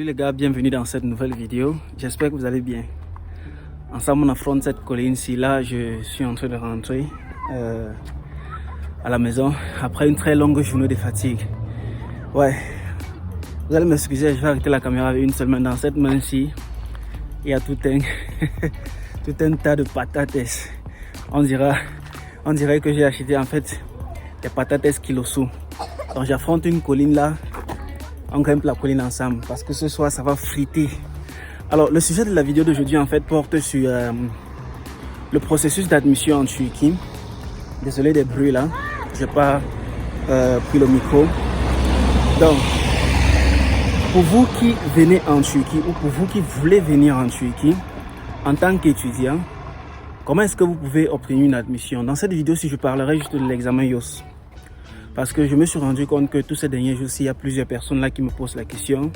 les gars, bienvenue dans cette nouvelle vidéo. J'espère que vous allez bien. Ensemble on affronte cette colline-ci. Là je suis en train de rentrer à la maison après une très longue journée de fatigue. Ouais, vous allez m'excuser, je vais arrêter la caméra avec une seule main. Dans cette main-ci, il y a tout un tas de patates. On dirait que j'ai acheté en fait des patates Kilosu. Donc j'affronte une colline là. On grimpe la colline ensemble parce que ce soir ça va friter. Alors le sujet de la vidéo d'aujourd'hui en fait porte sur le processus d'admission en Turquie. Désolé des bruits là, j'ai pas pris le micro. Donc pour vous qui venez en Turquie ou pour vous qui voulez venir en Turquie en tant qu'étudiant, comment est-ce que vous pouvez obtenir une admission? Dans cette vidéo, si je parlerai juste de l'examen IOS. Parce que je me suis rendu compte que tous ces derniers jours, il y a plusieurs personnes là qui me posent la question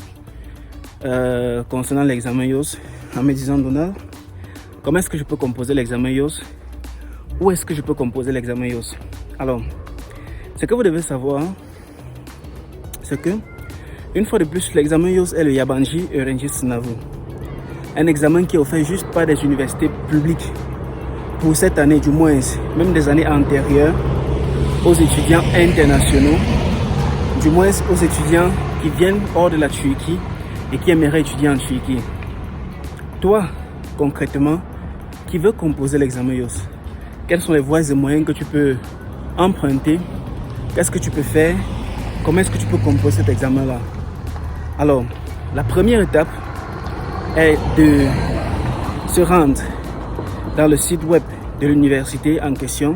concernant l'examen IOS en me disant Donald, comment est-ce que je peux composer l'examen IOS? Où est-ce que je peux composer l'examen IOS? Alors, ce que vous devez savoir, c'est que, une fois de plus, l'examen IOS est le Yabancı Öğrenci Sınavı. Un examen qui est offert juste par des universités publiques pour cette année, du moins, même des années antérieures, aux étudiants internationaux, du moins aux étudiants qui viennent hors de la Turquie et qui aimeraient étudier en Turquie. Toi, concrètement, qui veux composer l'examen IOS, quelles sont les voies et moyens que tu peux emprunter? Qu'est-ce que tu peux faire? Comment est-ce que tu peux composer cet examen-là? Alors, la première étape est de se rendre dans le site web de l'université en question,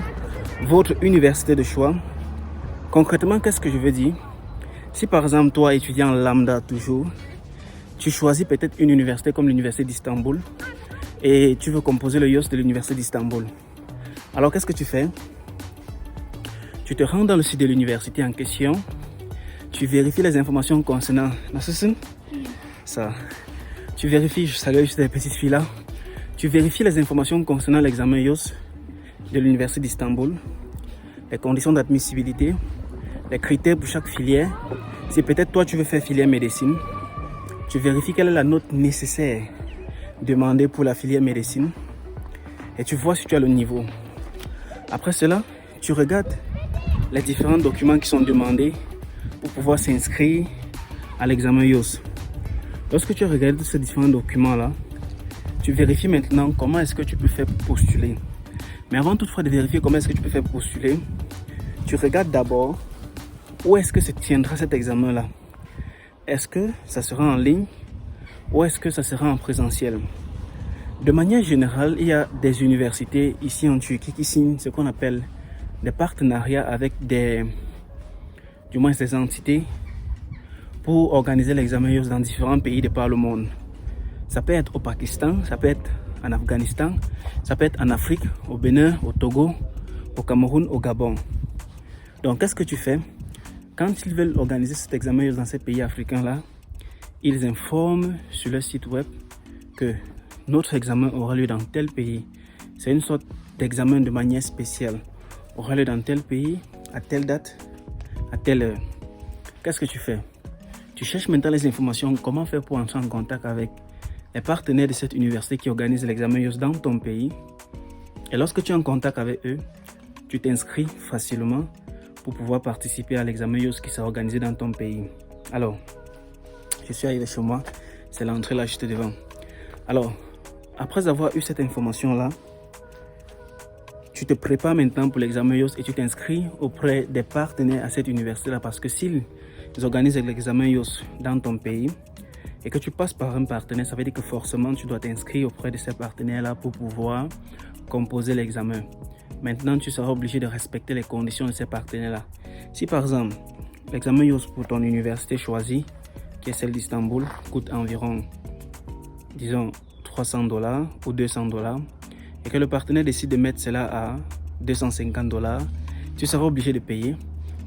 votre université de choix. Concrètement, qu'est-ce que je veux dire? Si par exemple, toi, étudiant lambda toujours, tu choisis peut-être une université comme l'université d'Istanbul et tu veux composer le IOS de l'université d'Istanbul. Alors, qu'est-ce que tu fais? Tu te rends dans le site de l'université en question, tu vérifies les informations concernant... Ça. Tu vérifies, je salue juste les petites filles là, tu vérifies les informations concernant l'examen IOS de l'université d'Istanbul, les conditions d'admissibilité, les critères pour chaque filière. Si peut-être toi tu veux faire filière médecine, tu vérifies quelle est la note nécessaire demandée pour la filière médecine et tu vois si tu as le niveau. Après cela, tu regardes les différents documents qui sont demandés pour pouvoir s'inscrire à l'examen IOS. Lorsque tu regardes ces différents documents là, tu vérifies maintenant comment est-ce que tu peux faire pour postuler. Mais avant toutefois de vérifier comment est-ce que tu peux faire postuler, tu regardes d'abord où est-ce que se tiendra cet examen-là. Est-ce que ça sera en ligne ou est-ce que ça sera en présentiel? De manière générale, il y a des universités ici en Turquie qui signent ce qu'on appelle des partenariats avec des entités pour organiser l'examen IOS dans différents pays de par le monde. Ça peut être au Pakistan, ça peut être en Afghanistan, ça peut être en Afrique, au Bénin, au Togo, au Cameroun, au Gabon. Donc qu'est-ce que tu fais? Quand ils veulent organiser cet examen dans ces pays africains-là, ils informent sur leur site web que notre examen aura lieu dans tel pays. C'est une sorte d'examen de manière spéciale. Aura lieu dans tel pays, à telle date, à telle heure. Qu'est-ce que tu fais? Tu cherches maintenant les informations, comment faire pour entrer en contact avec les partenaires de cette université qui organise l'examen IOS dans ton pays. Et lorsque tu es en contact avec eux, tu t'inscris facilement pour pouvoir participer à l'examen IOS qui sera organisé dans ton pays. Alors, je suis arrivé chez moi, c'est l'entrée là juste devant. Alors, après avoir eu cette information-là, tu te prépares maintenant pour l'examen IOS et tu t'inscris auprès des partenaires à cette université-là parce que s'ils organisent l'examen IOS dans ton pays, et que tu passes par un partenaire, ça veut dire que forcément tu dois t'inscrire auprès de ces partenaires-là pour pouvoir composer l'examen. Maintenant, tu seras obligé de respecter les conditions de ces partenaires-là. Si par exemple, l'examen IOS pour ton université choisie, qui est celle d'Istanbul, coûte environ, disons, $300 ou $200, et que le partenaire décide de mettre cela à $250, tu seras obligé de payer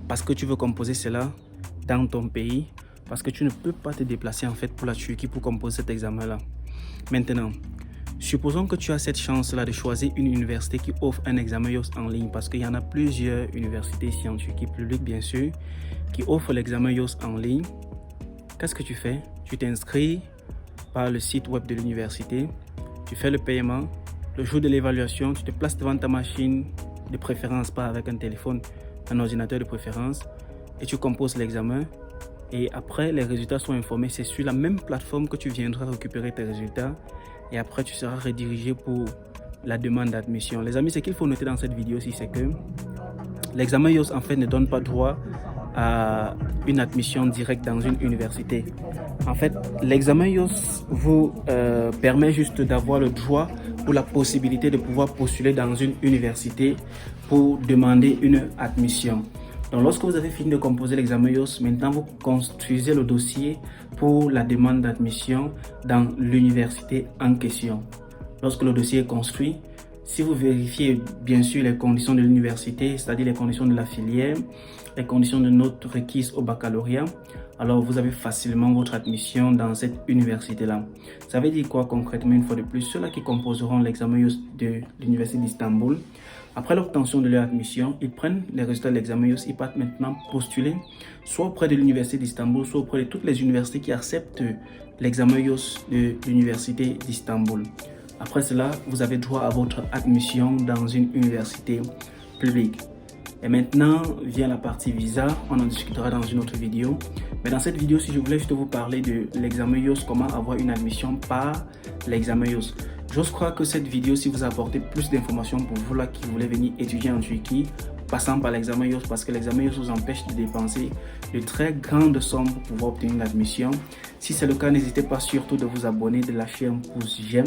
parce que tu veux composer cela dans ton pays, parce que tu ne peux pas te déplacer en fait pour la Turquie pour composer cet examen-là. Maintenant, supposons que tu as cette chance-là de choisir une université qui offre un examen IOS en ligne, parce qu'il y en a plusieurs universités ici en Turquie, publiques bien sûr, qui offrent l'examen IOS en ligne. qu'est-ce que tu fais? Tu t'inscris par le site web de l'université, tu fais le paiement, le jour de l'évaluation, tu te places devant ta machine, de préférence pas avec un téléphone, un ordinateur de préférence, et tu composes l'examen. Et après, les résultats sont informés. C'est sur la même plateforme que tu viendras récupérer tes résultats. Et après, tu seras redirigé pour la demande d'admission. Les amis, ce qu'il faut noter dans cette vidéo aussi, c'est que l'examen IOS en fait ne donne pas droit à une admission directe dans une université. En fait, l'examen IOS vous permet juste d'avoir le droit ou la possibilité de pouvoir postuler dans une université pour demander une admission. Donc, lorsque vous avez fini de composer l'examen IOS, maintenant vous construisez le dossier pour la demande d'admission dans l'université en question. Lorsque le dossier est construit, si vous vérifiez bien sûr les conditions de l'université, c'est-à-dire les conditions de la filière, les conditions de notes requises au baccalauréat, alors vous avez facilement votre admission dans cette université-là. Ça veut dire quoi concrètement une fois de plus? Ceux-là qui composeront l'examen IOS de l'université d'Istanbul, après l'obtention de leur admission, ils prennent les résultats de l'examen IOS, ils partent maintenant postuler soit auprès de l'université d'Istanbul, soit auprès de toutes les universités qui acceptent l'examen IOS de l'université d'Istanbul. Après cela, vous avez droit à votre admission dans une université publique. Et maintenant, vient la partie visa, on en discutera dans une autre vidéo. Mais dans cette vidéo, si je voulais juste vous parler de l'examen IOS, comment avoir une admission par l'examen IOS. J'ose croire que cette vidéo, si vous apportez plus d'informations pour vous là qui voulez venir étudier en Turquie, passant par l'examen IOS, parce que l'examen IOS vous empêche de dépenser de très grandes sommes pour pouvoir obtenir l'admission. Si c'est le cas, n'hésitez pas surtout de vous abonner, de lâcher un pouce j'aime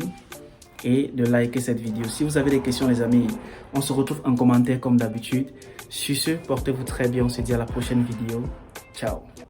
et de liker cette vidéo. Si vous avez des questions les amis, on se retrouve en commentaire comme d'habitude. Sur ce, portez-vous très bien, on se dit à la prochaine vidéo. Ciao.